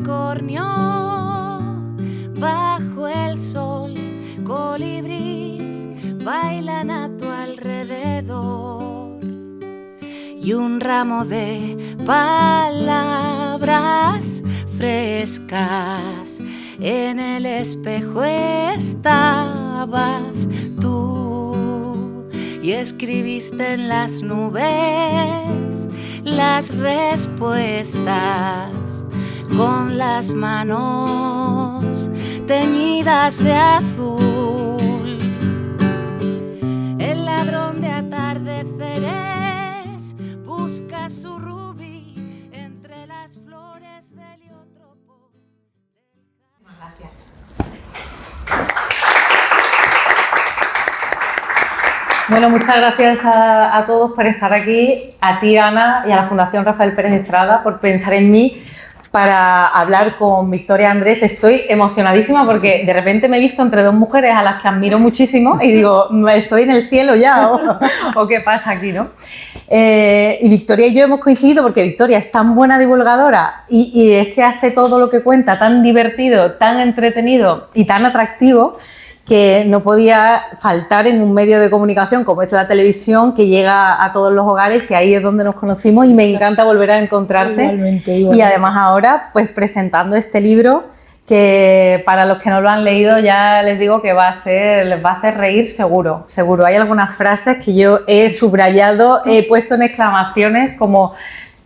unicornio bajo el sol, colibríes bailan a tu alrededor y un ramo de palabras frescas. En el espejo estabas tú y escribiste en las nubes las respuestas con las manos teñidas de azul. El ladrón de atardeceres busca su rubí entre las flores del heliotropo. Gracias. Bueno, muchas gracias a todos por estar aquí, a ti, Ana, y a la Fundación Rafael Pérez Estrada por pensar en mí para hablar con Victoria Andrés. Estoy emocionadísima porque de repente me he visto entre dos mujeres a las que admiro muchísimo y digo, ¿estoy en el cielo ya o qué pasa aquí, no? Y Victoria y yo hemos coincidido porque Victoria es tan buena divulgadora y es que hace todo lo que cuenta tan divertido, tan entretenido y tan atractivo que no podía faltar en un medio de comunicación como es la televisión, que llega a todos los hogares, y ahí es donde nos conocimos y me encanta volver a encontrarte. Igualmente. Y además ahora pues presentando este libro que para los que no lo han leído ya les digo que les va a hacer reír seguro. Hay algunas frases que yo he subrayado, he puesto en exclamaciones como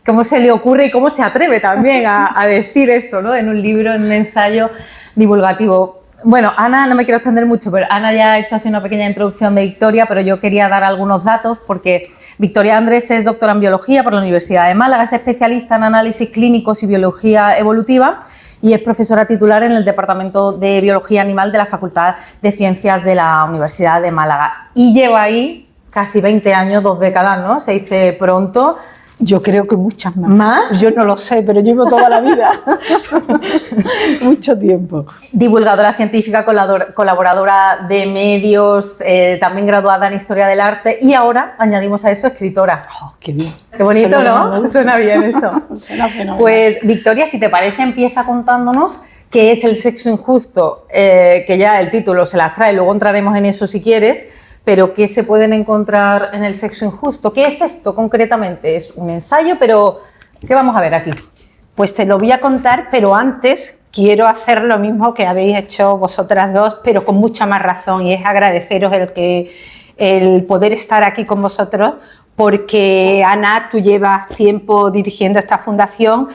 cómo se le ocurre y cómo se atreve también a decir esto, ¿no? En un libro, en un ensayo divulgativo. Bueno, Ana, no me quiero extender mucho, pero Ana ya ha hecho así una pequeña introducción de Victoria, pero yo quería dar algunos datos porque Victoria Andrés es doctora en Biología por la Universidad de Málaga, es especialista en análisis clínicos y biología evolutiva y es profesora titular en el Departamento de Biología Animal de la Facultad de Ciencias de la Universidad de Málaga. Y lleva ahí casi 20 años, 2 décadas, ¿no? Se dice pronto. Yo creo que muchas más. ¿Más? Yo no lo sé, pero llevo toda la vida. Mucho tiempo. Divulgadora científica, colaboradora de medios, también graduada en Historia del Arte y ahora, añadimos a eso, escritora. Oh, qué bien. Qué bonito, ¿no? Suena bien eso. Suena fenomenal. Pues, Victoria, si te parece, empieza contándonos qué es el sexo injusto, que ya el título se las trae, luego entraremos en eso si quieres. Pero ¿qué se pueden encontrar en el sexo injusto? ¿Qué es esto concretamente? Es un ensayo, pero ¿qué vamos a ver aquí? Pues te lo voy a contar, pero antes quiero hacer lo mismo que habéis hecho vosotras dos, pero con mucha más razón, y es agradeceros el poder estar aquí con vosotros, porque Ana, tú llevas tiempo dirigiendo esta fundación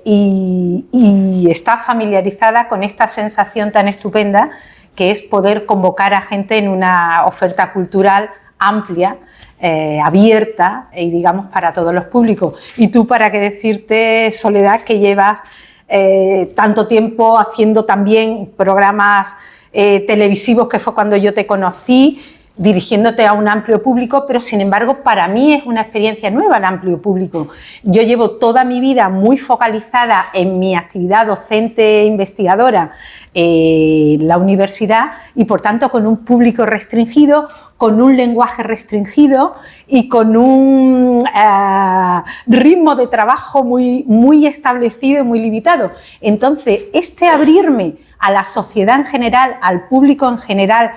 y estás familiarizada con esta sensación tan estupenda que es poder convocar a gente en una oferta cultural amplia, abierta y digamos para todos los públicos. Y tú, para qué decirte, Soledad, que llevas tanto tiempo haciendo también programas televisivos, que fue cuando yo te conocí, dirigiéndote a un amplio público, pero sin embargo para mí es una experiencia nueva el amplio público. Yo llevo toda mi vida muy focalizada en mi actividad docente e investigadora en la universidad y por tanto con un público restringido, con un lenguaje restringido y con un ritmo de trabajo muy establecido y muy limitado. Entonces, este abrirme a la sociedad en general, al público en general,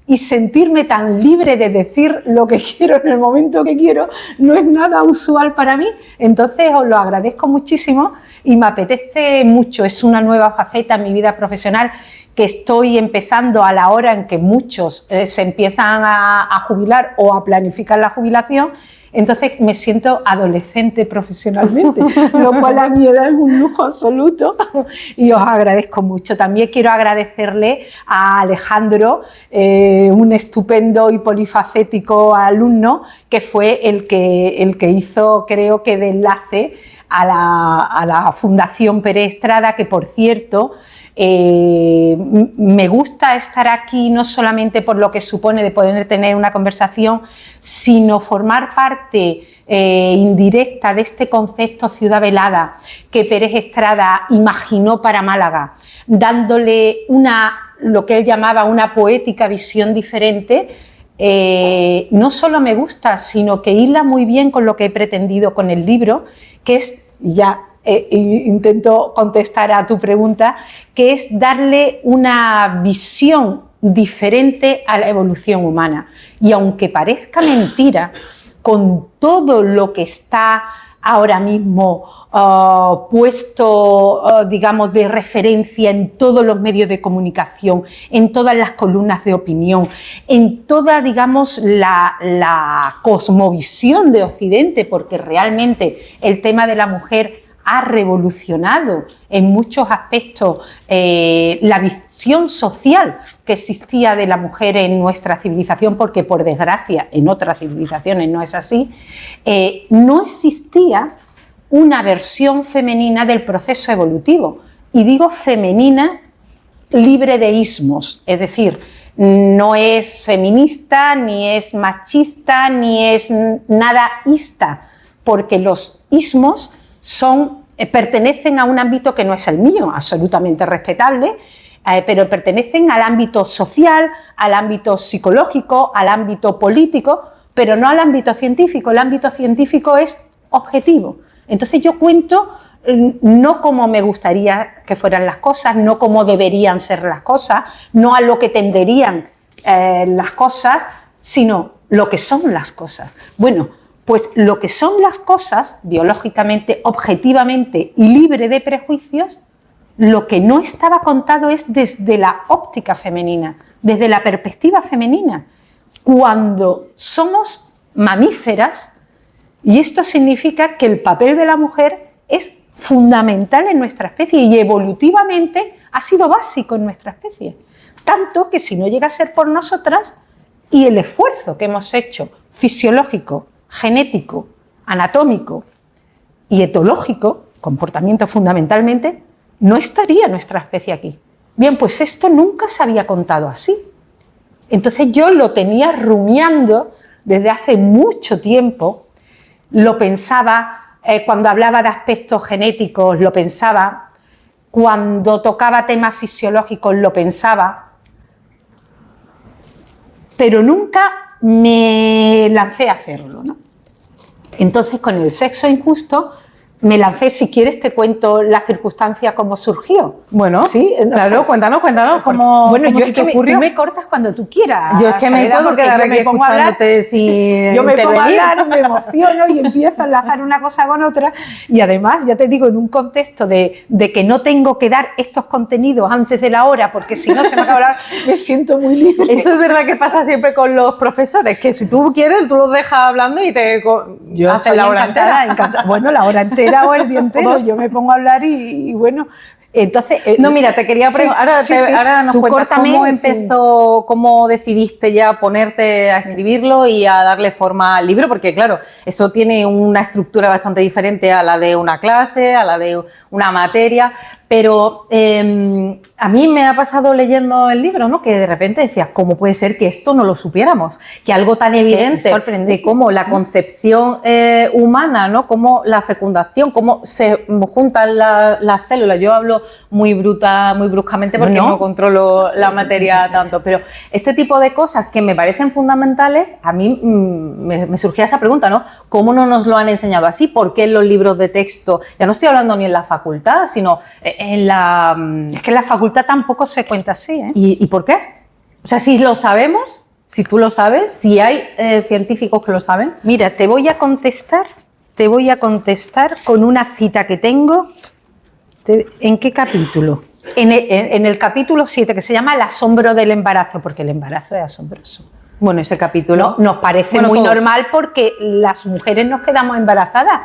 y sentirme tan libre de decir lo que quiero en el momento que quiero, no es nada usual para mí. Entonces os lo agradezco muchísimo y me apetece mucho. Es una nueva faceta en mi vida profesional que estoy empezando a la hora en que muchos se empiezan a jubilar o a planificar la jubilación. Entonces me siento adolescente profesionalmente, lo cual a mi edad es un lujo absoluto y os agradezco mucho. También quiero agradecerle a Alejandro, un estupendo y polifacético alumno, que fue el que hizo, creo que, de enlace a la Fundación Pérez Estrada, que por cierto, me gusta estar aquí no solamente por lo que supone de poder tener una conversación, sino formar parte indirecta de este concepto ciudad velada que Pérez Estrada imaginó para Málaga, dándole lo que él llamaba una poética visión diferente. No solo me gusta, sino que hila muy bien con lo que he pretendido con el libro, que es, ya intento contestar a tu pregunta, que es darle una visión diferente a la evolución humana. Y aunque parezca mentira, con todo lo que está ahora mismo puesto, digamos, de referencia en todos los medios de comunicación, en todas las columnas de opinión, en toda, digamos, la cosmovisión de Occidente, porque realmente el tema de la mujer ha revolucionado en muchos aspectos la visión social que existía de la mujer en nuestra civilización, porque por desgracia en otras civilizaciones no es así. No existía una versión femenina del proceso evolutivo, y digo femenina libre de ismos, es decir, no es feminista, ni es machista, ni es nada ista, porque los ismos pertenecen a un ámbito que no es el mío, absolutamente respetable, pero pertenecen al ámbito social, al ámbito psicológico, al ámbito político, pero no al ámbito científico. El ámbito científico es objetivo. Entonces yo cuento no como me gustaría que fueran las cosas, no como deberían ser las cosas, no a lo que tenderían las cosas, sino lo que son las cosas. Bueno, pues lo que son las cosas, biológicamente, objetivamente y libre de prejuicios, lo que no estaba contado es desde la óptica femenina, desde la perspectiva femenina. Cuando somos mamíferas, y esto significa que el papel de la mujer es fundamental en nuestra especie y evolutivamente ha sido básico en nuestra especie. Tanto que si no llega a ser por nosotras, y el esfuerzo que hemos hecho fisiológico, genético, anatómico y etológico, comportamiento fundamentalmente, no estaría nuestra especie aquí. Bien, pues esto nunca se había contado así. Entonces yo lo tenía rumiando desde hace mucho tiempo, lo pensaba cuando hablaba de aspectos genéticos, lo pensaba, cuando tocaba temas fisiológicos, lo pensaba, pero nunca me lancé a hacerlo, ¿no? Entonces, con el sexo injusto, me lancé. Si quieres te cuento la circunstancia, cómo surgió. Bueno, sí, claro, sé. Cuéntanos cómo, bueno, cómo yo se es que te ocurrió. Tú me cortas cuando tú quieras. Yo es que me puedo quedar aquí escuchándote sin yo me pongo a intervenir. hablar, me emociono y empiezo a enlazar una cosa con otra, y además, ya te digo, en un contexto de que no tengo que dar estos contenidos antes de la hora, porque si no se me acaba la hora, me siento muy libre. Eso es verdad que pasa siempre con los profesores, que si tú quieres, tú los dejas hablando y te haces la hora encantada. Bueno, la hora entera o el día entero. Yo me pongo a hablar y bueno, entonces... no, mira, te quería preguntar, ahora nos cuentas cómo empezó, cómo decidiste ya ponerte a escribirlo y a darle forma al libro, porque claro, eso tiene una estructura bastante diferente a la de una clase, a la de una materia, pero a mí me ha pasado leyendo el libro, ¿no? Que de repente decías, ¿cómo puede ser que esto no lo supiéramos? Que algo tan evidente de cómo la concepción humana, ¿no? Cómo la fecundación, cómo se juntan las células. Yo hablo muy bruscamente porque no controlo la materia tanto, pero este tipo de cosas que me parecen fundamentales, a mí me surgía esa pregunta, ¿no? ¿Cómo no nos lo han enseñado así? ¿Por qué en los libros de texto? Ya no estoy hablando ni en la facultad, sino en la... Es que en la facultad tampoco se cuenta así, ¿eh? ¿Y por qué? O sea, si lo sabemos, si tú lo sabes, si hay científicos que lo saben. Mira, te voy a contestar con una cita que tengo. ¿En qué capítulo? En el capítulo 7, que se llama El asombro del embarazo, porque el embarazo es asombroso. Bueno, ese capítulo... Nos parece muy normal porque las mujeres nos quedamos embarazadas,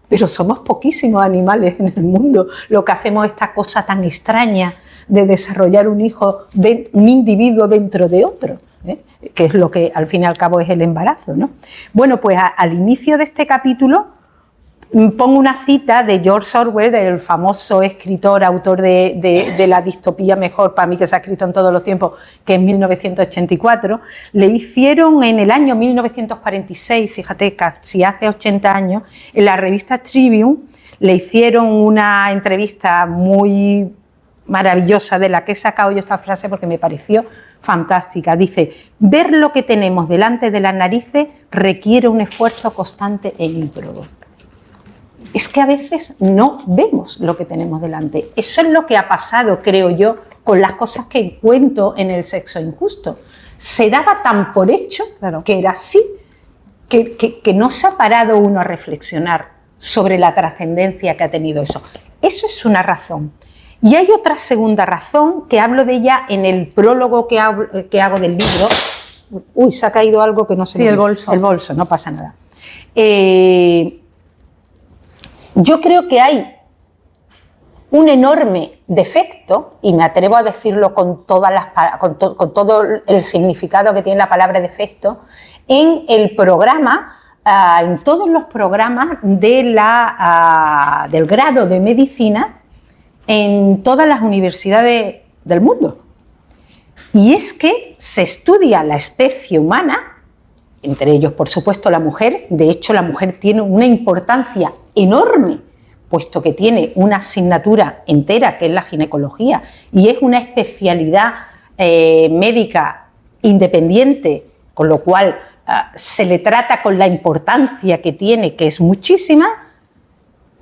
pero somos poquísimos animales en el mundo. Lo que hacemos es esta cosa tan extraña de desarrollar un hijo, un individuo dentro de otro, que es lo que al fin y al cabo es el embarazo, ¿no? Bueno, pues al inicio de este capítulo pongo una cita de George Orwell, el famoso escritor, autor de la distopía mejor para mí que se ha escrito en todos los tiempos, que es 1984. Le hicieron en el año 1946, fíjate, casi hace 80 años, en la revista Tribune, le hicieron una entrevista muy maravillosa, de la que he sacado yo esta frase porque me pareció fantástica. Dice: ver lo que tenemos delante de las narices requiere un esfuerzo constante e ímprobo. es que a veces no vemos lo que tenemos delante. Eso es lo que ha pasado, creo yo, con las cosas que cuento en El sexo injusto. Se daba tan por hecho que era así, que no se ha parado uno a reflexionar sobre la trascendencia que ha tenido eso. Eso es una razón. Y hay otra segunda razón, que hablo de ella en el prólogo que hago del libro. Uy, se ha caído algo que no sé. Sí, el bolso. El bolso, no pasa nada. Yo creo que hay un enorme defecto, y me atrevo a decirlo con todo el significado que tiene la palabra defecto, en el programa, en todos los programas del grado de medicina en todas las universidades del mundo. Y es que se estudia la especie humana, entre ellos, por supuesto, la mujer. De hecho, la mujer tiene una importancia enorme, puesto que tiene una asignatura entera, que es la ginecología, y es una especialidad médica independiente, con lo cual se le trata con la importancia que tiene, que es muchísima,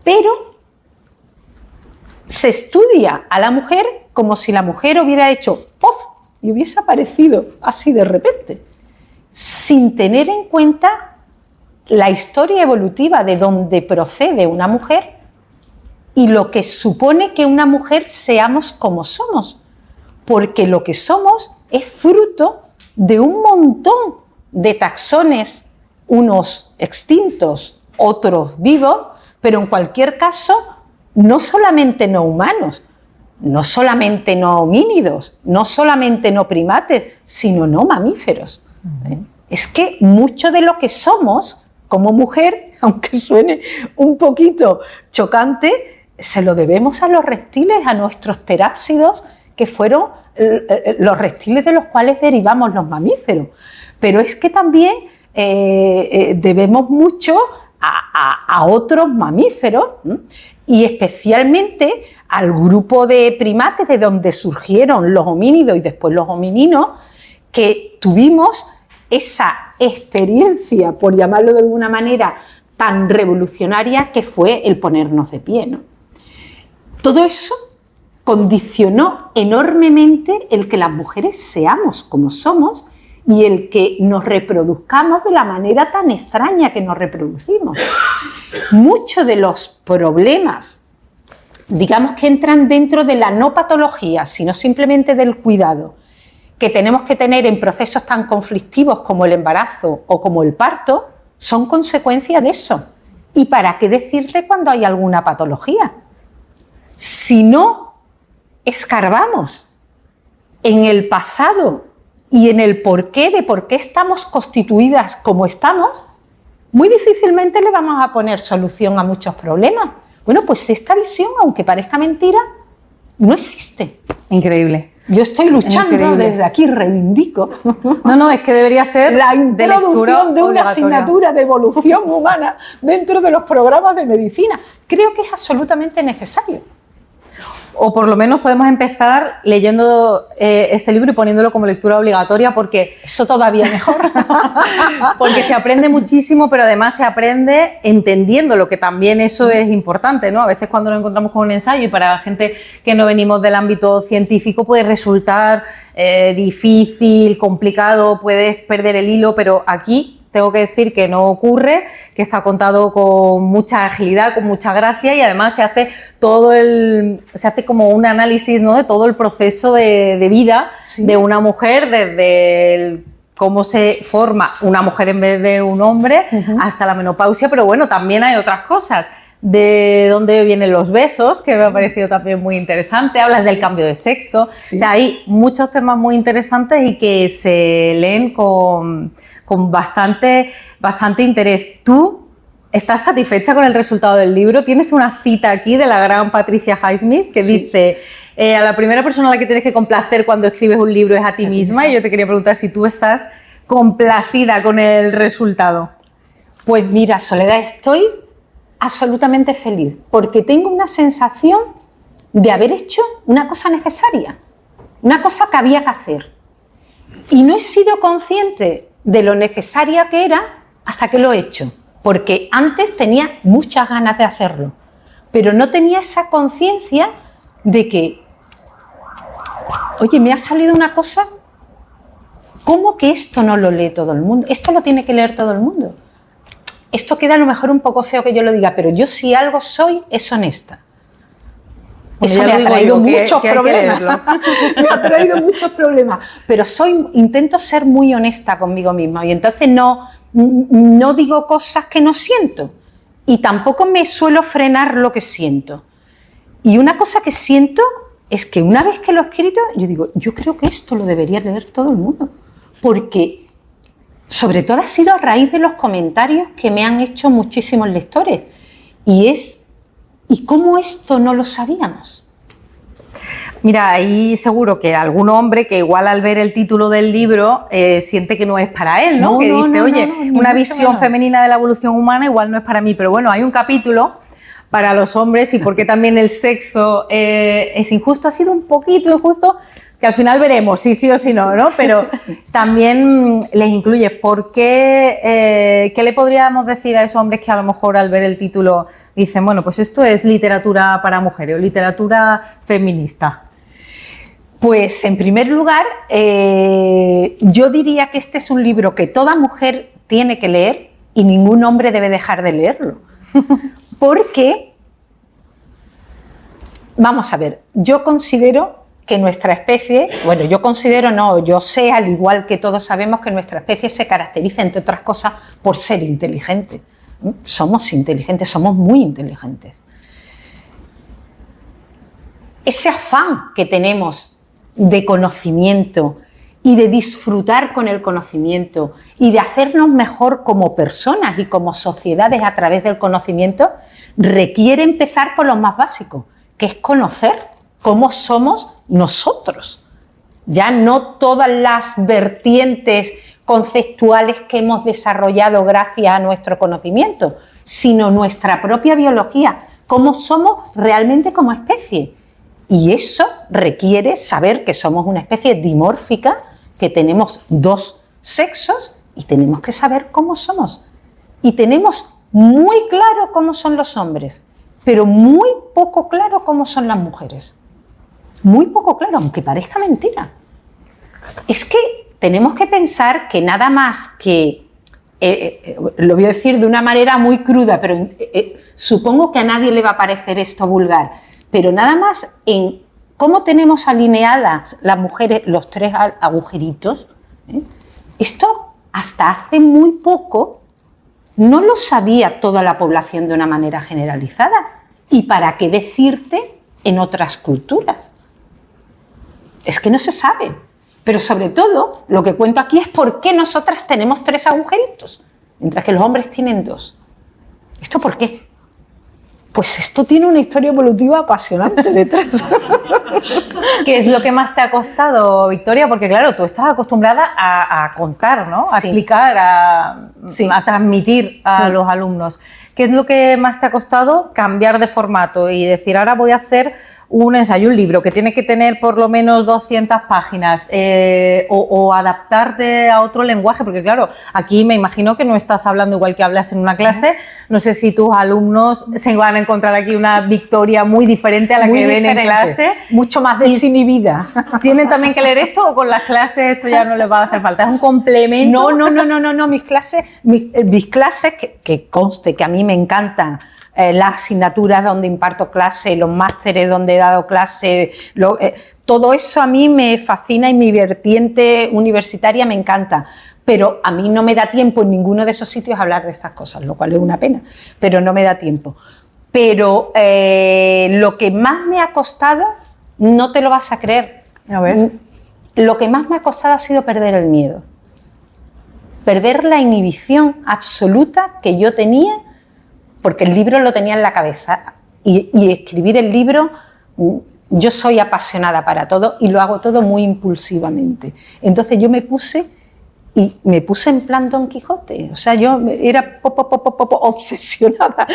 pero se estudia a la mujer como si la mujer hubiera hecho ¡pof! Y hubiese aparecido así de repente, sin tener en cuenta la historia evolutiva de donde procede una mujer y lo que supone que una mujer seamos como somos, porque lo que somos es fruto de un montón de taxones, unos extintos, otros vivos, pero en cualquier caso no solamente no humanos, no solamente no homínidos, no solamente no primates, sino no mamíferos. Es que mucho de lo que somos como mujer, aunque suene un poquito chocante, se lo debemos a los reptiles, a nuestros terápsidos, que fueron los reptiles de los cuales derivamos los mamíferos. Pero es que también debemos mucho a otros mamíferos, y especialmente al grupo de primates de donde surgieron los homínidos y después los homininos, que tuvimos esa experiencia, por llamarlo de alguna manera, tan revolucionaria que fue el ponernos de pie, ¿no? Todo eso condicionó enormemente el que las mujeres seamos como somos y el que nos reproduzcamos de la manera tan extraña que nos reproducimos. Muchos de los problemas, digamos, que entran dentro de la no patología, sino simplemente del cuidado que tenemos que tener en procesos tan conflictivos como el embarazo o como el parto, son consecuencia de eso. ¿Y para qué decirte cuando hay alguna patología? Si no escarbamos en el pasado y en el porqué de por qué estamos constituidas como estamos, muy difícilmente le vamos a poner solución a muchos problemas. Bueno, pues esta visión, aunque parezca mentira, no existe. Increíble. Yo estoy luchando desde aquí, reivindico. No, es que debería ser la de lectura introducción de una asignatura de evolución humana dentro de los programas de medicina. Creo que es absolutamente necesario. O por lo menos podemos empezar leyendo este libro y poniéndolo como lectura obligatoria, porque eso todavía mejor. Porque se aprende muchísimo, pero además se aprende entendiendo, que también eso es importante, ¿no? A veces cuando nos encontramos con un ensayo y para la gente que no venimos del ámbito científico puede resultar difícil, complicado, puedes perder el hilo, pero aquí tengo que decir que no ocurre, que está contado con mucha agilidad, con mucha gracia, y además se hace como un análisis, ¿no?, de todo el proceso de vida de una mujer, desde cómo se forma una mujer en vez de un hombre hasta la menopausia, pero bueno, también hay otras cosas. De dónde vienen los besos, que me ha parecido también muy interesante. Hablas del cambio de sexo. Sí. O sea, hay muchos temas muy interesantes y que se leen con bastante interés. ¿Tú estás satisfecha con el resultado del libro? Tienes una cita aquí de la gran Patricia Highsmith que dice: a la primera persona a la que tienes que complacer cuando escribes un libro es a ti misma. Y yo te quería preguntar si tú estás complacida con el resultado. Pues mira, Soledad, estoy absolutamente feliz, porque tengo una sensación de haber hecho una cosa necesaria, una cosa que había que hacer. Y no he sido consciente de lo necesaria que era hasta que lo he hecho. porque antes tenía muchas ganas de hacerlo, pero no tenía esa conciencia de que, oye, me ha salido una cosa, ¿cómo que esto no lo lee todo el mundo? Esto lo tiene que leer todo el mundo. Esto queda a lo mejor un poco feo que yo lo diga, pero yo si algo soy, es honesta. Bueno, eso me ha traído muchos problemas. Me ha traído muchos problemas. Pero intento ser muy honesta conmigo misma y entonces no digo cosas que no siento y tampoco me suelo frenar lo que siento. Y una cosa que siento es que una vez que lo he escrito, yo digo, yo creo que esto lo debería leer todo el mundo, porque sobre todo ha sido a raíz de los comentarios que me han hecho muchísimos lectores. ¿Y cómo esto no lo sabíamos? Mira, ahí seguro que algún hombre que igual al ver el título del libro siente que no es para él, ¿no? Que dice, oye, una visión femenina de la evolución humana igual no es para mí. Pero bueno, hay un capítulo para los hombres y por qué también el sexo es injusto. Ha sido un poquito injusto, que al final veremos si sí o si no, ¿no? Pero también les incluye por qué, ¿qué le podríamos decir a esos hombres que a lo mejor al ver el título dicen, bueno, pues esto es literatura para mujeres o literatura feminista? Pues en primer lugar, yo diría que este es un libro que toda mujer tiene que leer y ningún hombre debe dejar de leerlo. Porque, vamos a ver, yo considero que nuestra especie, bueno, yo sé, al igual que todos sabemos, que nuestra especie se caracteriza, entre otras cosas, por ser inteligente. Somos inteligentes, somos muy inteligentes. Ese afán que tenemos de conocimiento y de disfrutar con el conocimiento y de hacernos mejor como personas y como sociedades a través del conocimiento, requiere empezar por lo más básico, que es conocer cómo somos nosotros. Ya no todas las vertientes conceptuales que hemos desarrollado gracias a nuestro conocimiento, sino nuestra propia biología, cómo somos realmente como especie. Y eso requiere saber que somos una especie dimórfica, que tenemos dos sexos y tenemos que saber cómo somos. Y tenemos muy claro cómo son los hombres, pero muy poco claro cómo son las mujeres. Muy poco claro, aunque parezca mentira. Es que tenemos que pensar que nada más que, lo voy a decir de una manera muy cruda, pero supongo que a nadie le va a parecer esto vulgar, pero nada más en cómo tenemos alineadas las mujeres los tres agujeritos, esto hasta hace muy poco no lo sabía toda la población de una manera generalizada. ¿Y para qué decirte en otras culturas? Es que no se sabe. Pero sobre todo, lo que cuento aquí es por qué nosotras tenemos tres agujeritos, mientras que los hombres tienen dos. ¿Esto por qué? Pues esto tiene una historia evolutiva apasionante detrás. ¿Qué es lo que más te ha costado, Victoria? Porque claro, tú estás acostumbrada a contar, ¿no? A explicar, a transmitir a los alumnos. ¿Qué es lo que más te ha costado cambiar de formato y decir, ahora voy a hacer un ensayo, un libro que tiene que tener por lo menos 200 páginas o adaptarte a otro lenguaje? Porque claro, aquí me imagino que no estás hablando igual que hablas en una clase. No sé si tus alumnos se van a encontrar aquí una Victoria muy diferente a la que ven en clase. Mucho más desinhibida. ¿Tienen también que leer esto o con las clases esto ya no les va a hacer falta? ¿Es un complemento? No. Mis clases que conste que a mí me encantan. Las asignaturas donde imparto clase, los másteres donde he dado clase, todo eso a mí me fascina y mi vertiente universitaria me encanta, pero a mí no me da tiempo en ninguno de esos sitios a hablar de estas cosas, lo cual es una pena, pero no me da tiempo. Pero lo que más me ha costado, no te lo vas a creer, a ver. Lo que más me ha costado ha sido perder el miedo, perder la inhibición absoluta que yo tenía, porque el libro lo tenía en la cabeza y escribir el libro, yo soy apasionada para todo y lo hago todo muy impulsivamente. Entonces yo me puse en plan Don Quijote, o sea, yo era obsesionada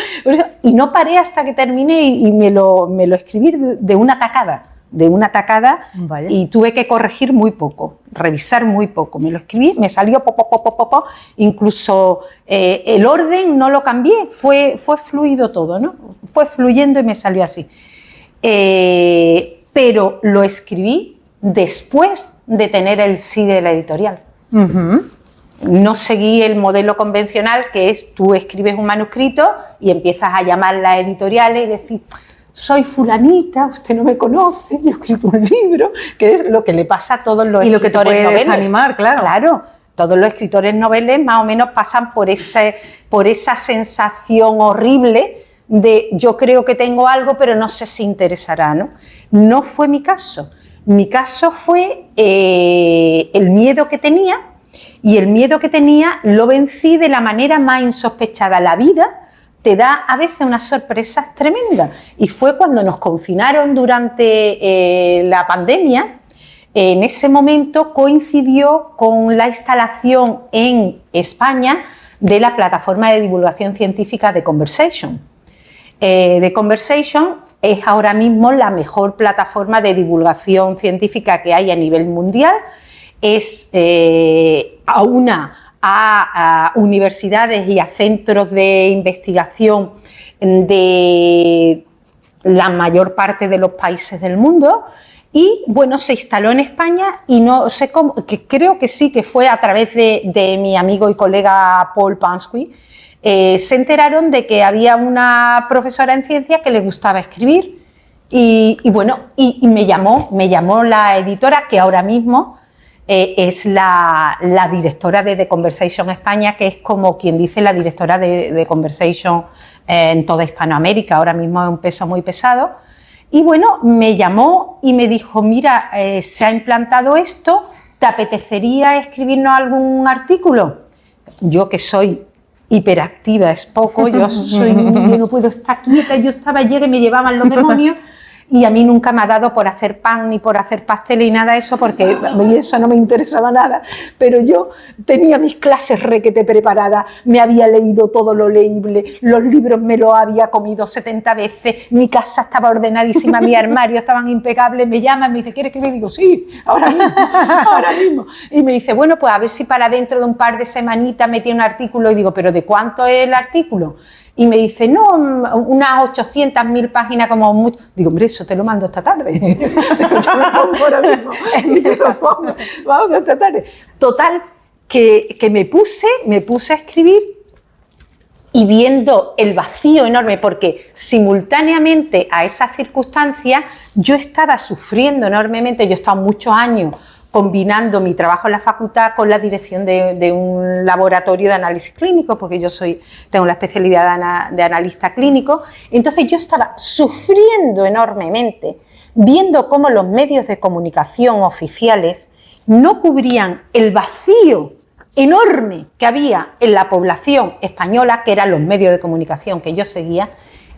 y no paré hasta que terminé y me lo escribí de una tacada, de una tacada. Vaya. Y tuve que corregir muy poco, revisar muy poco. Me lo escribí, me salió incluso el orden no lo cambié, fue fluido todo, ¿no? Fue fluyendo y me salió así. Pero lo escribí después de tener el sí de la editorial. No seguí el modelo convencional, que es tú escribes un manuscrito y empiezas a llamar a las editoriales y decir: soy fulanita, usted no me conoce, yo he escrito un libro, que es lo que le pasa a todos los escritores. Y lo que te puede noveles. desanimar, claro. Claro, todos los escritores noveles más o menos pasan por esa sensación horrible de yo creo que tengo algo, pero no sé si interesará, ¿no? No fue mi caso. Mi caso fue el miedo que tenía, y el miedo que tenía lo vencí de la manera más insospechada. La vida te da a veces unas sorpresas tremendas, y fue cuando nos confinaron durante la pandemia. En ese momento coincidió con la instalación en España de la plataforma de divulgación científica The Conversation. The Conversation es ahora mismo la mejor plataforma de divulgación científica que hay a nivel mundial. Es a universidades y a centros de investigación de la mayor parte de los países del mundo. Y bueno, se instaló en España, y no sé cómo, que creo que sí, que fue a través de mi amigo y colega Paul Pansky. Se enteraron de que había una profesora en ciencias que le gustaba escribir, y bueno, y me llamó la editora, que ahora mismo es la directora de The Conversation España, que es como quien dice la directora de The Conversation en toda Hispanoamérica. Ahora mismo es un peso muy pesado. Y bueno, me llamó y me dijo: mira, se ha implantado esto, ¿te apetecería escribirnos algún artículo? Yo, que soy hiperactiva, es poco, yo no puedo estar quieta, yo estaba allí que me llevaban los demonios. Y a mí nunca me ha dado por hacer pan ni por hacer pastel y nada de eso, porque a mí eso no me interesaba nada. Pero yo tenía mis clases requete preparadas, me había leído todo lo leíble, los libros me los había comido 70 veces, mi casa estaba ordenadísima, mis armarios estaban impecables. Me llama y me dice: ¿quieres que me digo? Sí, ahora mismo. Y me dice: bueno, pues a ver si para dentro de un par de semanitas metí un artículo. Y digo: ¿pero de cuánto es el artículo? Y me dice: no, unas 800.000 páginas como mucho. Digo: hombre, eso te lo mando esta tarde. Yo me pongo ahora mismo y te lo pongo. Vamos, esta tarde. Total, que me puse a escribir, y viendo el vacío enorme, porque simultáneamente a esas circunstancias yo estaba sufriendo enormemente. Yo he estado muchos años combinando mi trabajo en la facultad con la dirección de un laboratorio de análisis clínico, porque yo tengo la especialidad de analista clínico. Entonces yo estaba sufriendo enormemente viendo cómo los medios de comunicación oficiales no cubrían el vacío enorme que había en la población española, que eran los medios de comunicación que yo seguía,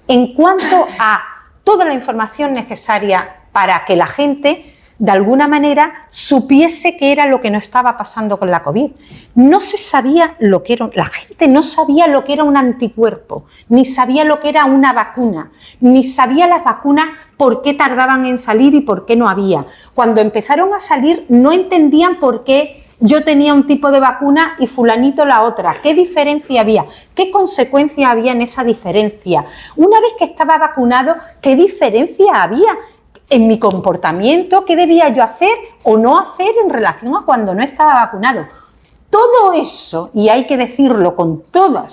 en cuanto a toda la información necesaria para que la gente de alguna manera supiese qué era lo que nos estaba pasando con la COVID. No se sabía lo que era, la gente no sabía lo que era un anticuerpo, ni sabía lo que era una vacuna, ni sabía las vacunas por qué tardaban en salir y por qué no había. Cuando empezaron a salir no entendían por qué yo tenía un tipo de vacuna y fulanito la otra. ¿Qué diferencia había? ¿Qué consecuencia había en esa diferencia? Una vez que estaba vacunado, ¿qué diferencia había en mi comportamiento? ¿Qué debía yo hacer o no hacer en relación a cuando no estaba vacunado? Todo eso, y hay que decirlo con toda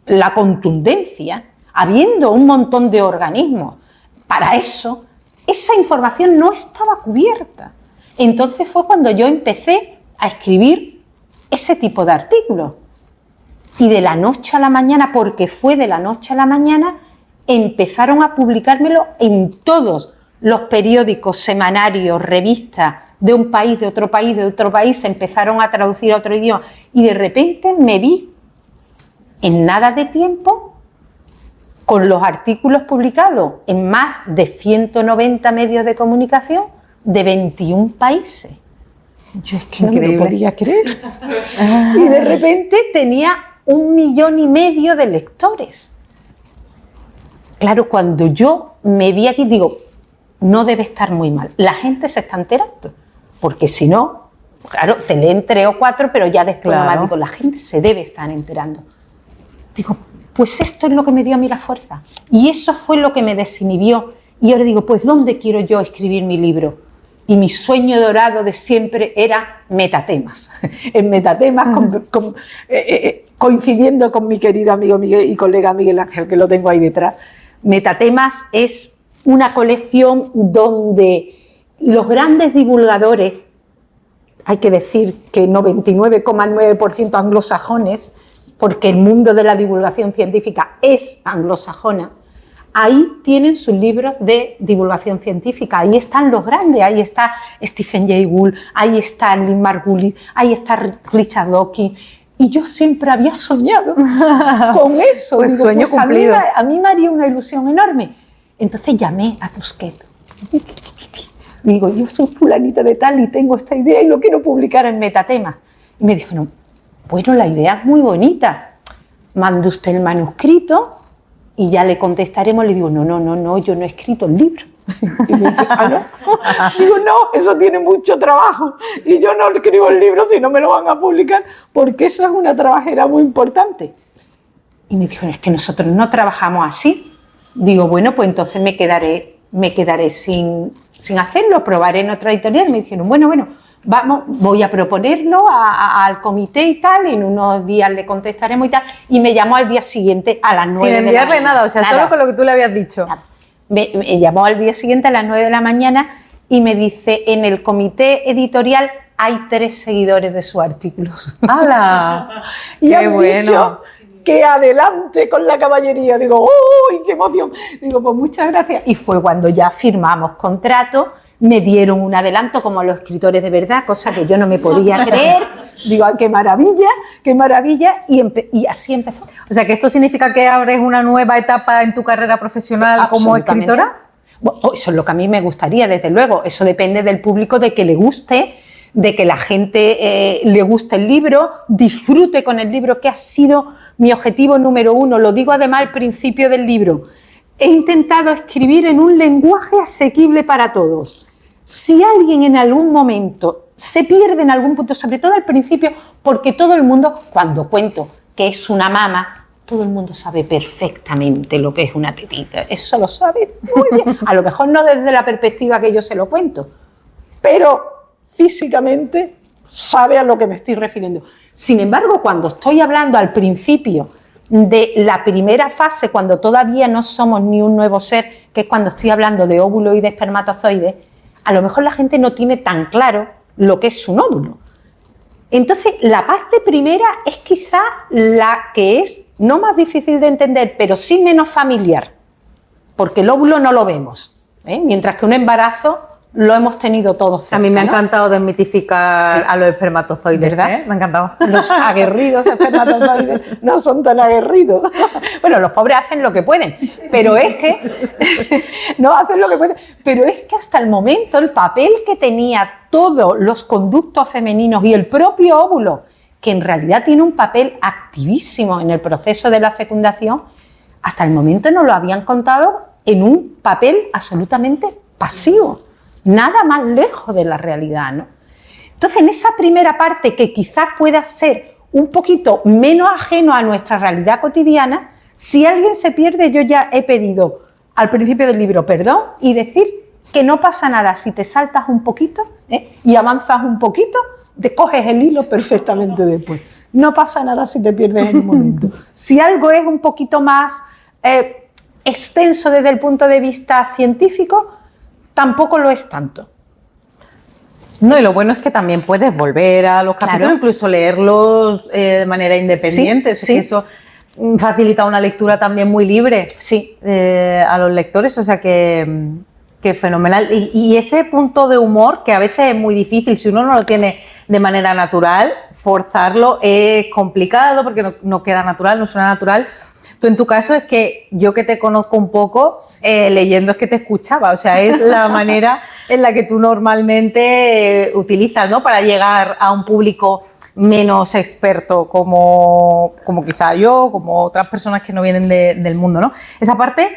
la contundencia, habiendo un montón de organismos para eso, esa información no estaba cubierta. Entonces fue cuando yo empecé a escribir ese tipo de artículos. Y de la noche a la mañana, porque fue de la noche a la mañana, empezaron a publicármelo en todos los periódicos, semanarios, revistas de un país, de otro país, se empezaron a traducir a otro idioma, y de repente me vi en nada de tiempo con los artículos publicados en más de 190 medios de comunicación de 21 países. Yo es que no me lo podía creer. Y de repente tenía 1,5 millones de lectores. Claro, cuando yo me vi aquí, digo, no debe estar muy mal. La gente se está enterando, porque si no, claro, te leen 3 o 4, pero ya después nomás digo, la gente se debe estar enterando. Digo, pues esto es lo que me dio a mí la fuerza. Y eso fue lo que me desinhibió. Y ahora digo, pues ¿dónde quiero yo escribir mi libro? Y mi sueño dorado de siempre era Metatemas. En Metatemas, coincidiendo con mi querido amigo Miguel y colega Miguel Ángel, que lo tengo ahí detrás. Metatemas es una colección donde los grandes divulgadores, hay que decir que 99,9% anglosajones, porque el mundo de la divulgación científica es anglosajona, ahí tienen sus libros de divulgación científica, ahí están los grandes, ahí está Stephen Jay Gould, ahí está Lynn Margulis, ahí está Richard Dawkins, y yo siempre había soñado con eso. Pues digo, sueño pues cumplido. A mí me haría una ilusión enorme. Entonces llamé a Tusquets. Digo, yo soy fulanita de tal y tengo esta idea y lo quiero publicar en Metatemas. Y me dijo, no, bueno, la idea es muy bonita. Mande usted el manuscrito y ya le contestaremos. Le digo, no, yo no he escrito el libro. Y me dice, ¿ah, no? Digo, no, eso tiene mucho trabajo y yo no escribo el libro si no me lo van a publicar, porque eso es una trabajera muy importante. Y me dijo, es que nosotros no trabajamos así. Digo, bueno, pues entonces me quedaré sin hacerlo, probaré en otra editorial. Me dijeron, bueno, vamos, voy a proponerlo al comité y tal, y en unos días le contestaremos y tal. Y me llamó al día siguiente a las 9 de la mañana. Sin enviarle nada, o sea, nada. Solo con lo que tú le habías dicho. Nada. Me llamó al día siguiente a las 9 de la mañana y me dice, en el comité editorial hay 3 seguidores de sus artículos. ¡Hala! Y han dicho que adelante con la caballería. Digo, ¡uy, qué emoción! Digo, pues muchas gracias. Y fue cuando ya firmamos contrato, me dieron un adelanto como los escritores de verdad, cosa que yo no me podía creer. Digo, qué maravilla, y así empezó. O sea, que esto significa que abres una nueva etapa en tu carrera profesional como escritora. Bueno, eso es lo que a mí me gustaría, desde luego. Eso depende del público, de que le guste, de que la gente le guste el libro, disfrute con el libro, que ha sido mi objetivo número 1. Lo digo además al principio del libro. He intentado escribir en un lenguaje asequible para todos. Si alguien en algún momento se pierde en algún punto, sobre todo al principio, porque todo el mundo, cuando cuento que es una mama, todo el mundo sabe perfectamente lo que es una tetita. Eso lo sabe muy bien. A lo mejor no desde la perspectiva que yo se lo cuento, pero físicamente sabe a lo que me estoy refiriendo. Sin embargo, cuando estoy hablando al principio de la primera fase, cuando todavía no somos ni un nuevo ser, que es cuando estoy hablando de óvulo y de espermatozoide, a lo mejor la gente no tiene tan claro lo que es un óvulo. Entonces, la parte primera es quizá la que es no más difícil de entender, pero sí menos familiar, porque el óvulo no lo vemos, mientras que un embarazo lo hemos tenido todos cerca. A mí me ha encantado desmitificar a los espermatozoides, ¿verdad? Me ha encantado. Los aguerridos espermatozoides no son tan aguerridos. Bueno, los pobres hacen lo que pueden, pero es que no hacen lo que pueden, pero es que hasta el momento el papel que tenía todos los conductos femeninos y el propio óvulo, que en realidad tiene un papel activísimo en el proceso de la fecundación, hasta el momento no lo habían contado en un papel absolutamente pasivo. Nada más lejos de la realidad, ¿no? Entonces, en esa primera parte, que quizás pueda ser un poquito menos ajeno a nuestra realidad cotidiana, si alguien se pierde, yo ya he pedido al principio del libro perdón y decir que no pasa nada si te saltas un poquito y avanzas un poquito, te coges el hilo perfectamente después. No pasa nada si te pierdes en un momento. Si algo es un poquito más extenso desde el punto de vista científico, tampoco lo es tanto. No, y lo bueno es que también puedes volver a los capítulos, incluso leerlos de manera independiente. Sí, que eso facilita una lectura también muy libre a los lectores, o sea que fenomenal. Y ese punto de humor, que a veces es muy difícil, si uno no lo tiene de manera natural, forzarlo es complicado porque no queda natural, no suena natural. Tú en tu caso es que yo que te conozco un poco, leyendo es que te escuchaba, o sea, es la manera en la que tú normalmente utilizas, ¿no? Para llegar a un público menos experto como quizá yo, como otras personas que no vienen del mundo, ¿no? Esa parte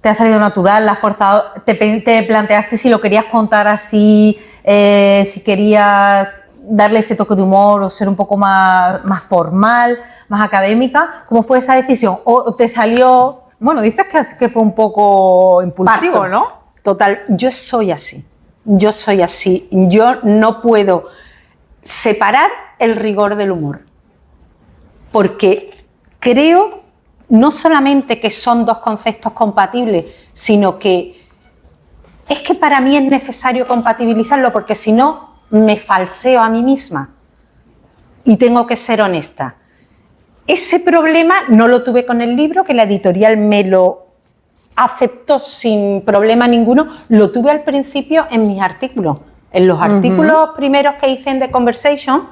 ¿Te ha salido natural? ¿La has forzado? ¿Te planteaste si lo querías contar así? Si querías darle ese toque de humor o ser un poco más formal, más académica. ¿Cómo fue esa decisión? ¿O te salió...? Bueno, dices que fue un poco impulsivo, Parto. ¿no? Total, yo soy así. Yo soy así. Yo no puedo separar el rigor del humor. Porque creo no solamente que son dos conceptos compatibles, sino que es que para mí es necesario compatibilizarlo, porque si no me falseo a mí misma y tengo que ser honesta. Ese problema no lo tuve con el libro, que la editorial me lo aceptó sin problema ninguno, lo tuve al principio en mis artículos. En los artículos primeros que hice en The Conversation.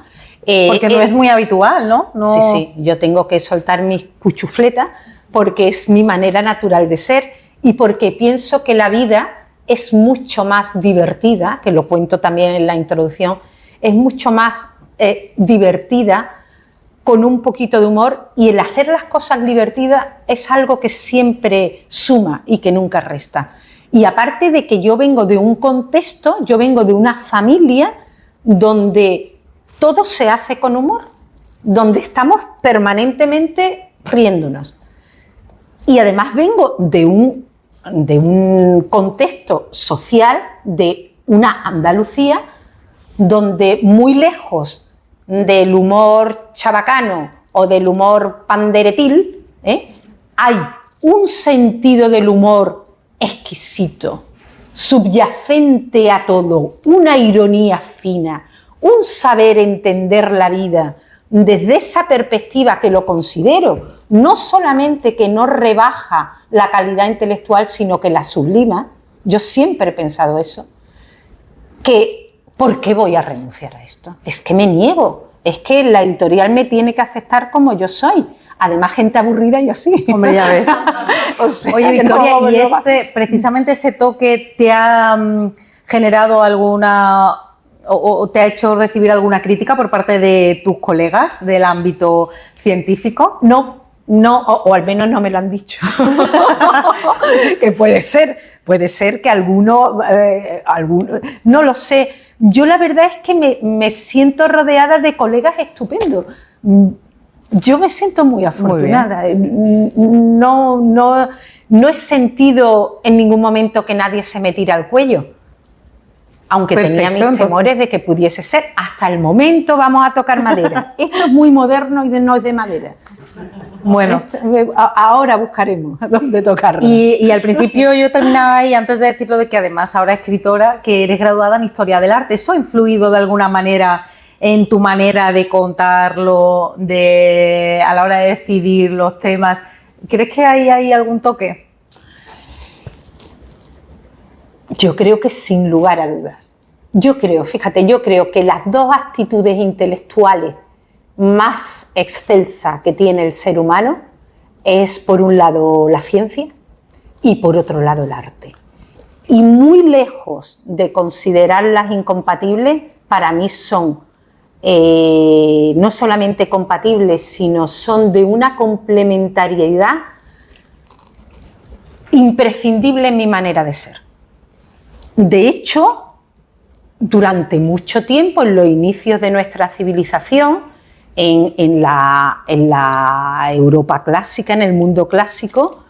Porque no es muy habitual, ¿no? Sí, sí, yo tengo que soltar mis cuchufletas porque es mi manera natural de ser y porque pienso que la vida es mucho más divertida, que lo cuento también en la introducción, es mucho más divertida con un poquito de humor, y el hacer las cosas divertidas es algo que siempre suma y que nunca resta. Y aparte de que yo vengo de un contexto, yo vengo de una familia donde todo se hace con humor, donde estamos permanentemente riéndonos. Y además vengo de un contexto social, de una Andalucía, donde muy lejos del humor chabacano o del humor panderetil, hay un sentido del humor exquisito, subyacente a todo, una ironía fina, un saber entender la vida desde esa perspectiva que lo considero no solamente que no rebaja la calidad intelectual, sino que la sublima. Yo siempre he pensado eso, que ¿por qué voy a renunciar a esto? Es que me niego, es que la editorial me tiene que aceptar como yo soy. Además, gente aburrida y así. Hombre, ya ves. O sea, oye, Victoria, no, ¿y precisamente ese toque te ha generado alguna o te ha hecho recibir alguna crítica por parte de tus colegas del ámbito científico? No, o al menos no me lo han dicho. Que puede ser que alguno, no lo sé. Yo la verdad es que me siento rodeada de colegas estupendos. Yo me siento muy afortunada. No he sentido en ningún momento que nadie se me tira al cuello, aunque tenía mis temores de que pudiese ser. Hasta el momento vamos a tocar madera. Esto es muy moderno y no es de madera. Bueno, ahora buscaremos dónde tocarlo. Y al principio yo terminaba ahí, antes de decirlo, de que además ahora escritora, que eres graduada en Historia del Arte. ¿Eso ha influido de alguna manera en tu manera de contarlo, a la hora de decidir los temas? ¿Crees que hay algún toque? Yo creo que sin lugar a dudas. Yo creo que las dos actitudes intelectuales más excelsa que tiene el ser humano es, por un lado, la ciencia y por otro lado, el arte. Y muy lejos de considerarlas incompatibles, para mí son no solamente compatibles, sino son de una complementariedad imprescindible en mi manera de ser. De hecho, durante mucho tiempo, en los inicios de nuestra civilización, en la Europa clásica, en el mundo clásico,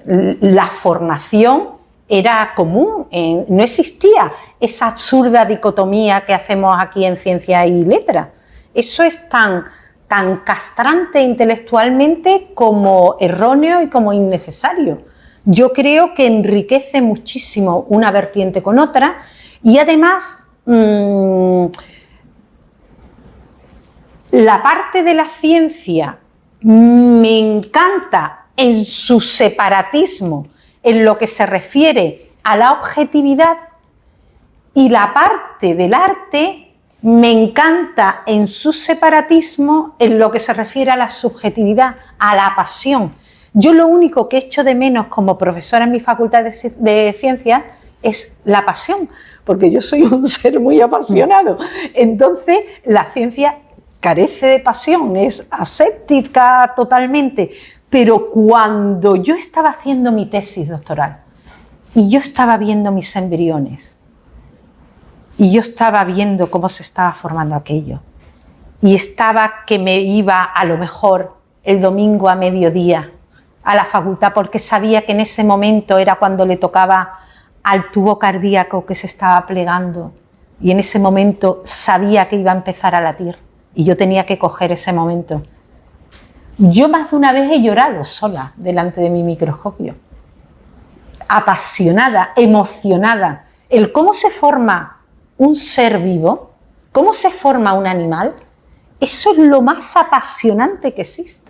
la formación era común, no existía esa absurda dicotomía que hacemos aquí en ciencia y letras. Eso es tan castrante intelectualmente como erróneo y como innecesario. Yo creo que enriquece muchísimo una vertiente con otra, y además la parte de la ciencia me encanta en su separatismo en lo que se refiere a la objetividad, y la parte del arte me encanta en su separatismo en lo que se refiere a la subjetividad, a la pasión. Yo lo único que echo de menos como profesora en mi facultad de ciencias es la pasión, porque yo soy un ser muy apasionado. Entonces, la ciencia carece de pasión, es aséptica totalmente, Pero cuando yo estaba haciendo mi tesis doctoral y yo estaba viendo mis embriones y yo estaba viendo cómo se estaba formando aquello y estaba que me iba a lo mejor el domingo a mediodía a la facultad porque sabía que en ese momento era cuando le tocaba al tubo cardíaco que se estaba plegando y en ese momento sabía que iba a empezar a latir y yo tenía que coger ese momento. Yo más de una vez he llorado sola delante de mi microscopio, apasionada, emocionada. El cómo se forma un ser vivo, cómo se forma un animal, eso es lo más apasionante que existe.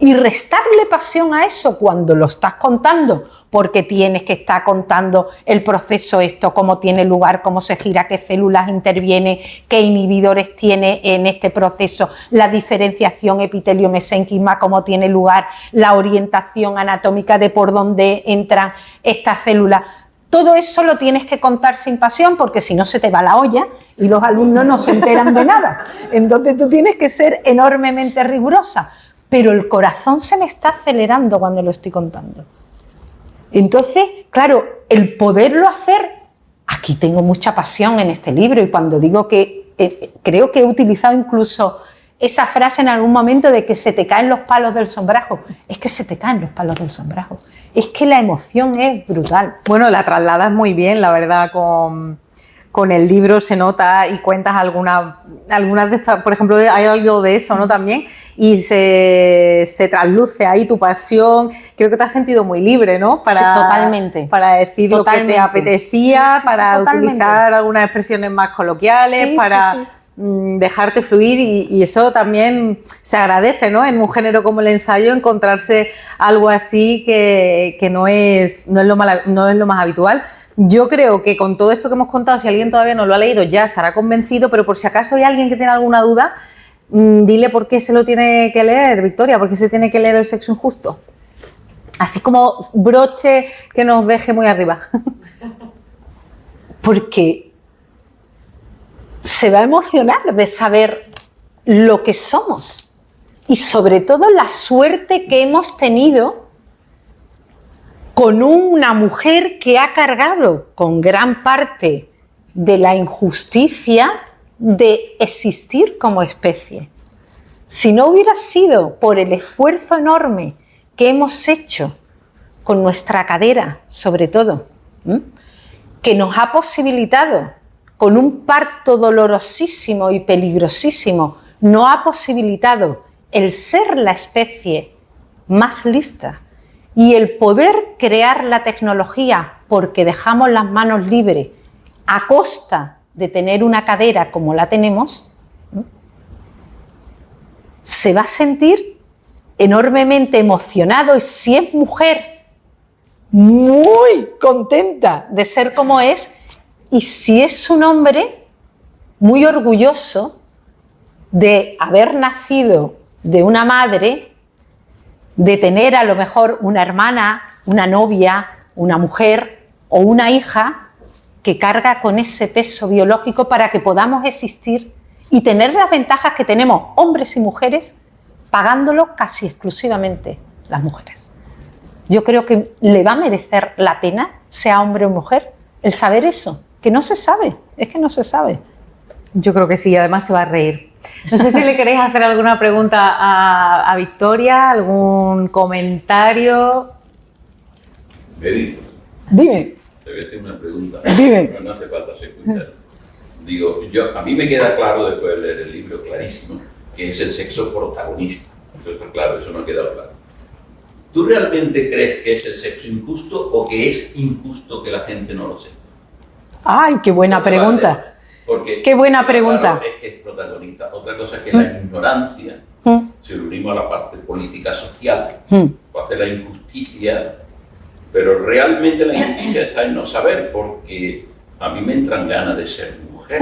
Y restarle pasión a eso cuando lo estás contando, porque tienes que estar contando el proceso esto, cómo tiene lugar, cómo se gira, qué células interviene, qué inhibidores tiene en este proceso, la diferenciación epitelio-mesénquima, cómo tiene lugar, la orientación anatómica de por dónde entran estas células. Todo eso lo tienes que contar sin pasión porque si no se te va la olla y los alumnos no se enteran de nada. Entonces tú tienes que ser enormemente rigurosa. Pero el corazón se me está acelerando cuando lo estoy contando. Entonces, claro, el poderlo hacer, aquí tengo mucha pasión en este libro y cuando digo que creo que he utilizado incluso esa frase en algún momento de que se te caen los palos del sombrajo, es que se te caen los palos del sombrajo, es que la emoción es brutal. Bueno, la trasladas muy bien, la verdad, con el libro se nota y cuentas algunas de estas, por ejemplo, hay algo de eso, ¿no? También, y se trasluce ahí tu pasión. Creo que te has sentido muy libre, ¿no? Sí, totalmente. Para decir Totalmente. lo que te apetecía, Sí, para totalmente. utilizar algunas expresiones más coloquiales, Sí, para sí. dejarte fluir y eso también se agradece, ¿no? En un género como el ensayo encontrarse algo así que no es lo más habitual. Yo creo que con todo esto que hemos contado, si alguien todavía no lo ha leído ya estará convencido, pero por si acaso hay alguien que tiene alguna duda, dile por qué se lo tiene que leer, Victoria, por qué se tiene que leer El sexo injusto. Así como broche que nos deje muy arriba. Porque se va a emocionar de saber lo que somos y sobre todo la suerte que hemos tenido con una mujer que ha cargado con gran parte de la injusticia de existir como especie. Si no hubiera sido por el esfuerzo enorme que hemos hecho con nuestra cadera, sobre todo, que nos ha posibilitado con un parto dolorosísimo y peligrosísimo, nos ha posibilitado el ser la especie más lista y el poder crear la tecnología porque dejamos las manos libres a costa de tener una cadera como la tenemos, se va a sentir enormemente emocionado y si es mujer, muy contenta de ser como es y si es un hombre, muy orgulloso de haber nacido de una madre, de tener a lo mejor una hermana, una novia, una mujer o una hija que carga con ese peso biológico para que podamos existir y tener las ventajas que tenemos hombres y mujeres pagándolo casi exclusivamente las mujeres. Yo creo que le va a merecer la pena, sea hombre o mujer, el saber eso, que no se sabe, es que no se sabe. Yo creo que sí, además se va a reír. No sé si le queréis hacer alguna pregunta a Victoria, algún comentario. Edith, Dime. te voy a hacer una pregunta. Dime. No hace falta ser cuidado. Digo, a mí me queda claro después de leer el libro clarísimo que es el sexo protagonista. Eso está claro, eso no ha quedado claro. ¿Tú realmente crees que es el sexo injusto o que es injusto que la gente no lo sepa? Ay, qué buena pregunta. Porque Qué buena pregunta. Claro, es que es protagonista. Otra cosa es que la ignorancia, si lo unimos a la parte política social, o hacer la injusticia, pero realmente la injusticia está en no saber, porque a mí me entran ganas de ser mujer.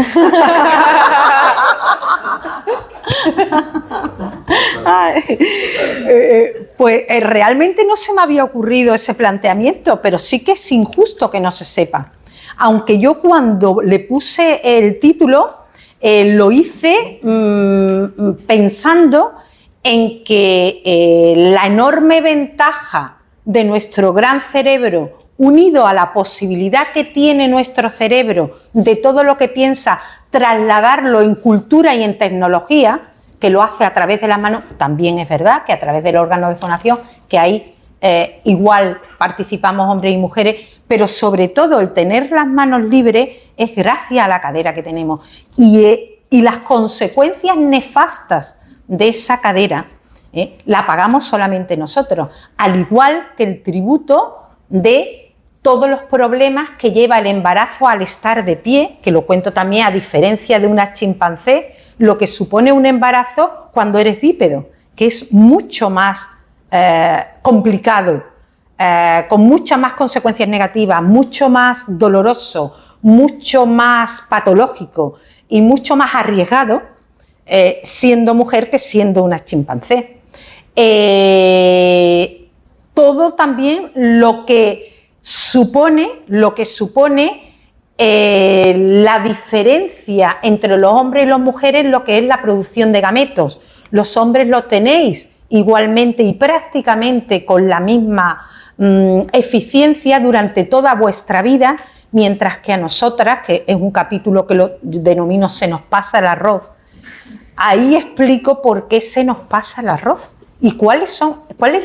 Pues realmente no se me había ocurrido ese planteamiento, pero sí que es injusto que no se sepa. Aunque yo cuando le puse el título lo hice pensando en que la enorme ventaja de nuestro gran cerebro, unido a la posibilidad que tiene nuestro cerebro de todo lo que piensa, trasladarlo en cultura y en tecnología, que lo hace a través de las manos, también es verdad que a través del órgano de fonación, que ahí igual participamos hombres y mujeres, pero sobre todo el tener las manos libres es gracias a la cadera que tenemos. Y las consecuencias nefastas de esa cadera la pagamos solamente nosotros, al igual que el tributo de todos los problemas que lleva el embarazo al estar de pie, que lo cuento también a diferencia de una chimpancé, lo que supone un embarazo cuando eres bípedo, que es mucho más complicado, con muchas más consecuencias negativas, mucho más doloroso, mucho más patológico y mucho más arriesgado siendo mujer que siendo una chimpancé. Todo también lo que supone la diferencia entre los hombres y las mujeres, lo que es la producción de gametos. Los hombres lo tenéis igualmente y prácticamente con la misma eficiencia durante toda vuestra vida, mientras que a nosotras, que es un capítulo que lo denomino Se nos pasa el arroz, ahí explico por qué se nos pasa el arroz y cuál es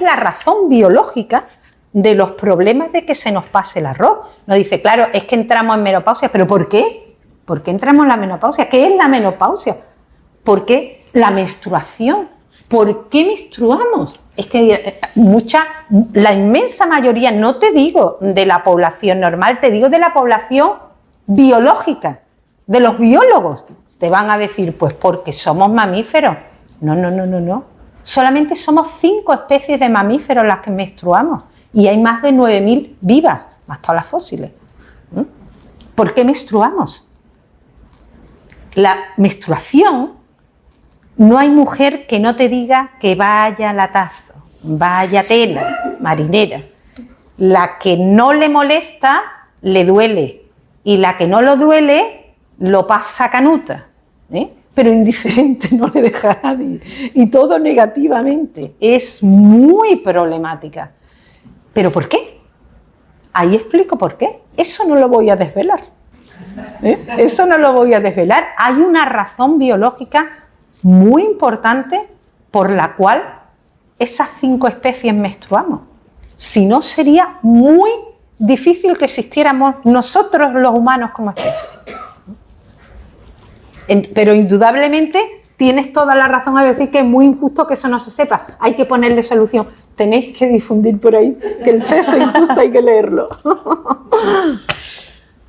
la razón biológica de los problemas de que se nos pase el arroz. Nos dice, claro, es que entramos en menopausia, pero ¿por qué? ¿Por qué entramos en la menopausia? ¿Qué es la menopausia? ¿Por qué la menstruación? ¿Por qué menstruamos? Es que la inmensa mayoría, no te digo de la población normal, te digo de la población biológica, de los biólogos. Te van a decir, pues porque somos mamíferos. No. Solamente somos 5 especies de mamíferos las que menstruamos y hay más de 9.000 vivas, más todas las fósiles. ¿Por qué menstruamos? La menstruación, no hay mujer que no te diga que vaya latazo, vaya tela marinera. La que no le molesta, le duele. Y la que no lo duele, lo pasa canuta. Pero indiferente, no le deja a nadie. Y todo negativamente. Es muy problemática. ¿Pero por qué? Ahí explico por qué. Eso no lo voy a desvelar. Eso no lo voy a desvelar. Hay una razón biológica muy importante por la cual esas 5 especies menstruamos. Si no, sería muy difícil que existiéramos nosotros los humanos como especie. Pero indudablemente tienes toda la razón a decir que es muy injusto que eso no se sepa. Hay que ponerle solución. Tenéis que difundir por ahí que el sexo es injusto, hay que leerlo.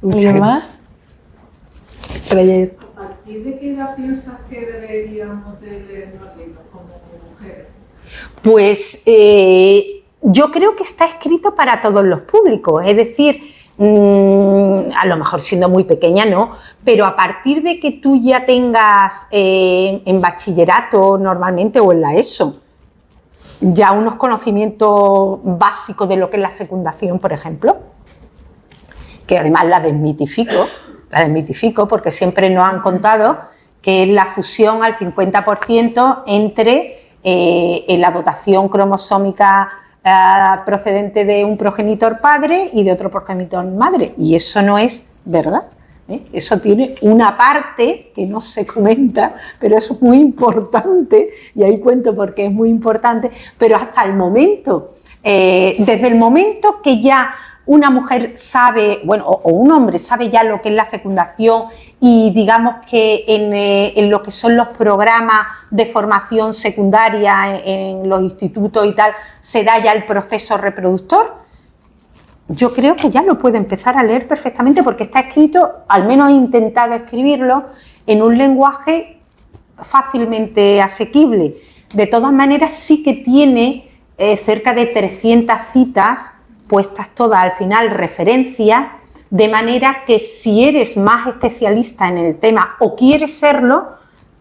¿Alguien más? ¿A partir de qué edad piensas que deberíamos de leer los libros como mujeres? Pues yo creo que está escrito para todos los públicos, es decir, a lo mejor siendo muy pequeña no, pero a partir de que tú ya tengas en bachillerato normalmente o en la ESO ya unos conocimientos básicos de lo que es la fecundación, por ejemplo, que además la desmitifico porque siempre nos han contado que es la fusión al 50% entre la dotación cromosómica procedente de un progenitor padre y de otro progenitor madre, y eso no es verdad. Eso tiene una parte que no se comenta, pero es muy importante, y ahí cuento por qué es muy importante, pero hasta el momento, desde el momento que ya una mujer sabe, bueno, o un hombre sabe ya lo que es la fecundación y digamos que en lo que son los programas de formación secundaria en los institutos y tal, se da ya el proceso reproductor, yo creo que ya lo puede empezar a leer perfectamente porque está escrito, al menos he intentado escribirlo, en un lenguaje fácilmente asequible. De todas maneras sí que tiene cerca de 300 citas puestas todas al final, referencias, de manera que si eres más especialista en el tema o quieres serlo,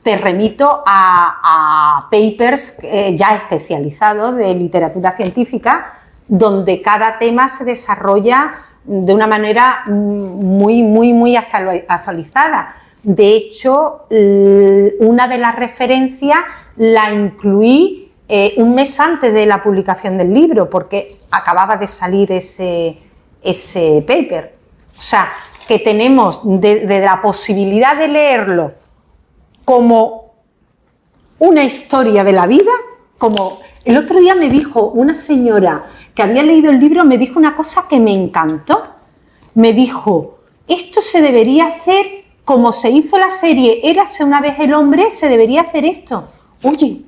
te remito a papers ya especializados de literatura científica, donde cada tema se desarrolla de una manera muy actualizada. De hecho, una de las referencias la incluí un mes antes de la publicación del libro, porque acababa de salir ese paper. O sea, que tenemos de la posibilidad de leerlo como una historia de la vida, como el otro día me dijo una señora que había leído el libro, me dijo una cosa que me encantó. Me dijo, esto se debería hacer como se hizo la serie Érase una vez el hombre, se debería hacer esto. Oye,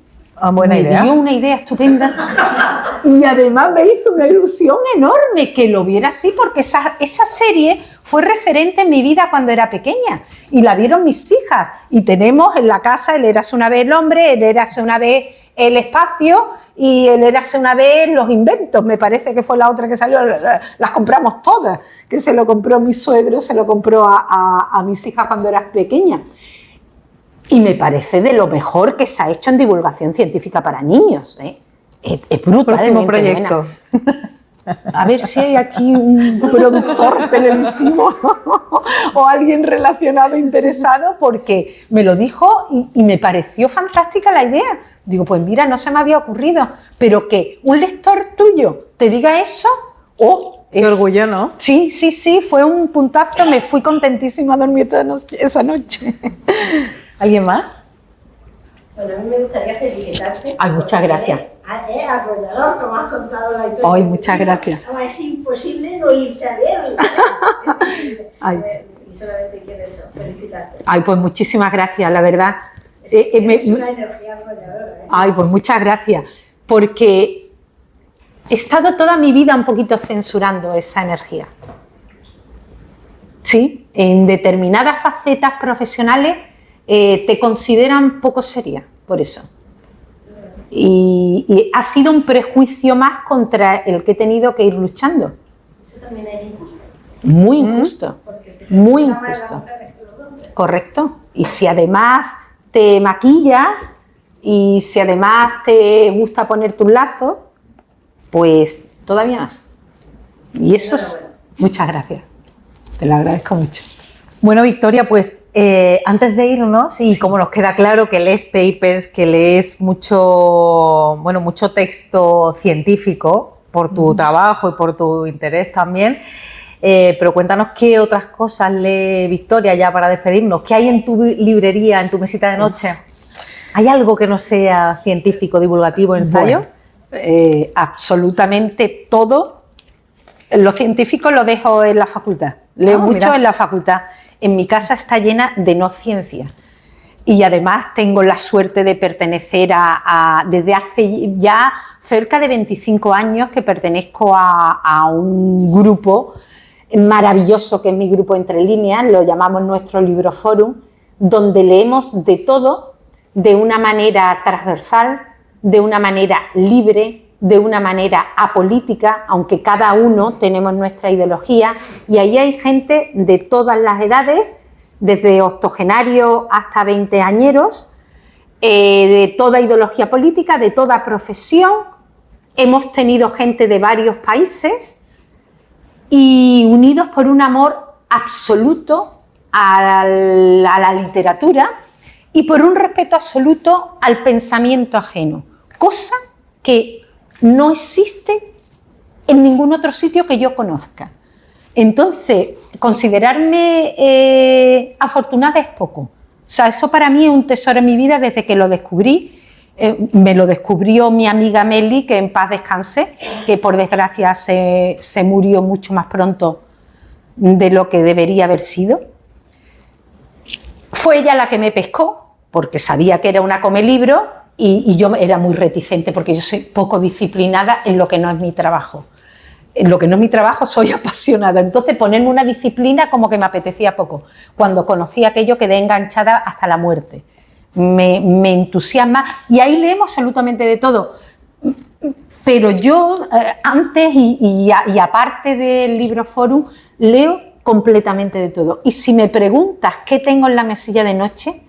buena me idea. dio una idea estupenda y además me hizo una ilusión enorme que lo viera así, porque esa serie fue referente en mi vida cuando era pequeña y la vieron mis hijas, y tenemos en la casa el Érase una vez el hombre, el Érase una vez el espacio y el Érase una vez los inventos, me parece que fue la otra que salió, las compramos todas, que se lo compró mi suegro, se lo compró a mis hijas cuando eran pequeñas. Y me parece de lo mejor que se ha hecho en divulgación científica para niños, ¿eh? Es brutal. Próximo proyecto. A ver si hay aquí un productor televisivo o alguien relacionado interesado, porque me lo dijo y me pareció fantástica la idea. Digo, pues mira, no se me había ocurrido, pero que un lector tuyo te diga eso, qué orgullo, ¿no? Sí, fue un puntazo, me fui contentísima a dormir esa noche. ¿Alguien más? Bueno, a mí me gustaría felicitarte. Ay, muchas gracias. Es arrollador, como has contado la historia. Ay, muchas gracias. Ahora es imposible no irse a leerla. Es increíble. Ay. Y solamente quiero eso, felicitarte. Ay, pues muchísimas gracias, la verdad. Es una energía arrolladora. Ay, pues muchas gracias, porque he estado toda mi vida un poquito censurando esa energía. Sí, en determinadas facetas profesionales te consideran poco seria, por eso. Y ha sido un prejuicio más contra el que he tenido que ir luchando. Eso también es injusto. Muy injusto, Porque se muy censura más a las injusto. mujeres que los hombres. Correcto. Y si además te maquillas y si además te gusta ponerte un lazo, pues todavía más. Y eso es... Muchas gracias. Te lo agradezco mucho. Bueno, Victoria, pues antes de irnos, y como nos queda claro que lees papers, que lees mucho texto científico por tu trabajo y por tu interés también, pero cuéntanos qué otras cosas lee Victoria ya para despedirnos. ¿Qué hay en tu librería, en tu mesita de noche? ¿Hay algo que no sea científico, divulgativo, ensayo? Bueno, absolutamente todo. Lo científico lo dejo en la facultad. Leo mucho mira. en la facultad. En mi casa está llena de no ciencia. Y además tengo la suerte de pertenecer desde hace ya cerca de 25 años que pertenezco a un grupo maravilloso que es mi grupo Entre Líneas, lo llamamos nuestro Libroforum, donde leemos de todo de una manera transversal, de una manera libre, de una manera apolítica, aunque cada uno tenemos nuestra ideología, y ahí hay gente de todas las edades, desde octogenarios hasta veinteañeros, de toda ideología política, de toda profesión. Hemos tenido gente de varios países y unidos por un amor absoluto a la literatura y por un respeto absoluto al pensamiento ajeno, cosa que no existe en ningún otro sitio que yo conozca. Entonces, considerarme afortunada es poco. O sea, eso para mí es un tesoro en mi vida desde que lo descubrí. Me lo descubrió mi amiga Meli, que en paz descanse, que por desgracia se murió mucho más pronto de lo que debería haber sido. Fue ella la que me pescó, porque sabía que era una come-libro, y yo era muy reticente porque yo soy poco disciplinada en lo que no es mi trabajo. En lo que no es mi trabajo soy apasionada, entonces ponerme una disciplina como que me apetecía poco. Cuando conocí aquello quedé enganchada hasta la muerte. Me entusiasma y ahí leemos absolutamente de todo. Pero yo antes y aparte del Libroforum leo completamente de todo. Y si me preguntas qué tengo en la mesilla de noche,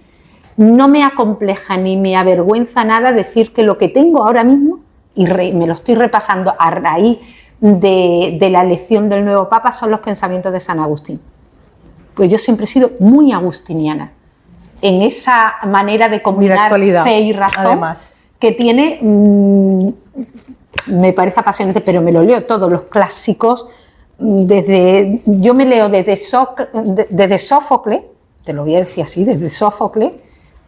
no me acompleja ni me avergüenza nada decir que lo que tengo ahora mismo, y me lo estoy repasando a raíz de la elección del nuevo Papa, son los pensamientos de San Agustín. Pues yo siempre he sido muy agustiniana. en esa manera de combinar actualidad, fe y razón, además. que tiene, me parece apasionante, pero me lo leo todos los clásicos, yo me leo desde Sófocles, te lo voy a decir así, desde Sófocles,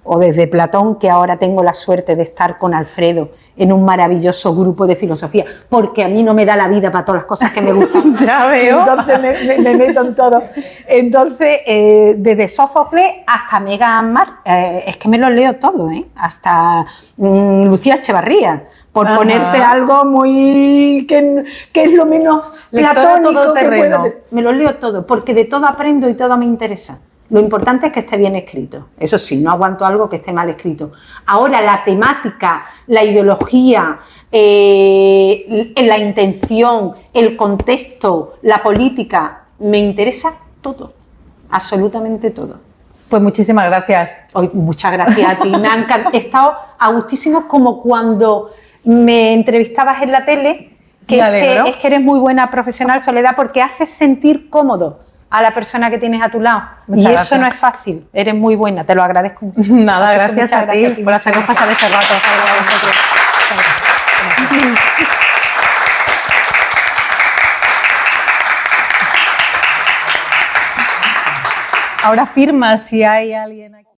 o desde Platón, que ahora tengo la suerte de estar con Alfredo en un maravilloso grupo de filosofía, porque a mí no me da la vida para todas las cosas que me gustan. Ya veo. Entonces me meto en todo. Entonces, desde Sófocles hasta Megan Markle, es que me lo leo todo, hasta Lucía Echevarría, por Ajá. ponerte algo muy que es lo menos Lectora platónico que todoterreno. puedo. Me lo leo todo, porque de todo aprendo y todo me interesa. Lo importante es que esté bien escrito. Eso sí, no aguanto algo que esté mal escrito. Ahora, la temática, la ideología, la intención, el contexto, la política, me interesa todo, absolutamente todo. Pues muchísimas gracias. Muchas gracias a ti. He estado a gustísimo, como cuando me entrevistabas en la tele, que es que eres muy buena profesional, Soledad, porque haces sentir cómodo a la persona que tienes a tu lado. Muchas y eso gracias. no es fácil, eres muy buena, te lo agradezco mucho. Nada, Así que gracias muchas a ti gracias por hacernos pasar este rato. Ahora firma si hay alguien aquí.